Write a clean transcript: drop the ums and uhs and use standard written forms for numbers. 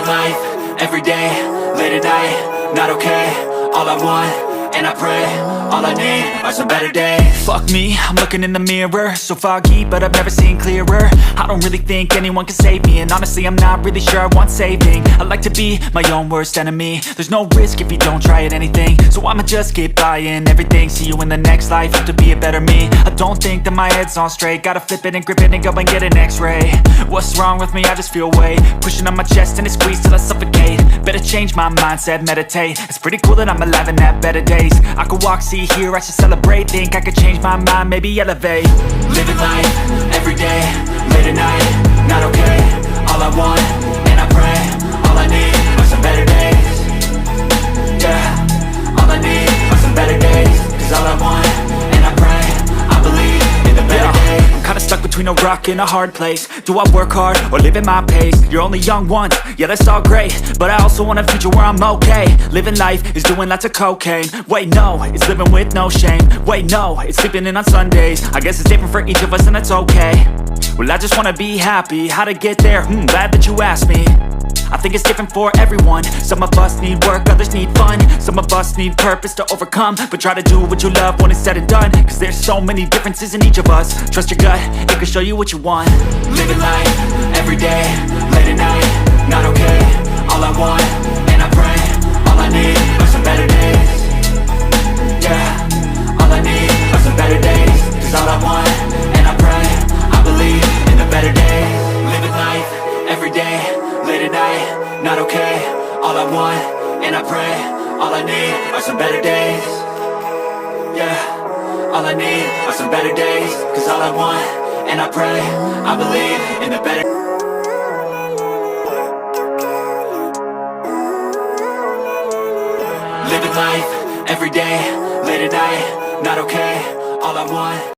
Living life, everyday, late at night, not okay. All I want, and I pray, all I need are some better days. Fuck me, I'm looking in the mirror, so foggy, but I've never seen clearer. I don't really think anyone can save me, and honestly I'm not really sure I want saving. I like to be my own worst enemy. There's no risk if you don't try at anything, so I'ma just keep buying everything. See you in the next life, have to be a better me. I don't think that my head's on straight, gotta flip it and grip it and go and get an x-ray. What's wrong with me? I just feel weight pushing on my chest and it squeezes till I suffocate. Better change my mindset, meditate. It's pretty cool that I'm alive and have better days. I could walk, see, hear, I should celebrate. Think I could change my mind, maybe elevate. Living life, everyday, late at night, not okay. All I want, and I pray, all I need are some better days. Yeah, all I need are some better days. Cause all I want, and I pray, I believe in the better days. I'm kinda stuck between a rock and a hard place. Do I work hard or live at my pace? You're only young once, yeah that's all great, but I also want a future where I'm okay. Living life is doing lots of cocaine. Wait no, it's living with no shame. Wait no, it's sleeping in on Sundays. I guess it's different for each of us and that's okay. Well I just wanna be happy, how to get there? Glad that you asked me. I think it's different for everyone. Some of us need work, others need fun. Some of us need purpose to overcome. But try to do what you love when it's said and done. Cause there's so many differences in each of us. Trust your gut, it can show you what you want. Living life, everyday, late at night, not okay. All I want, and I pray, all I need are some better days. Yeah, all I need are some better days. Cause all I want, and I pray, I believe in the better days. Living life, everyday, late at night, not okay. All I want, and I pray, all I need are some better days. Yeah, all I need are some better days. Cause all I want, and I pray, I believe in the better. Living life, everyday, late at night, not okay. All I want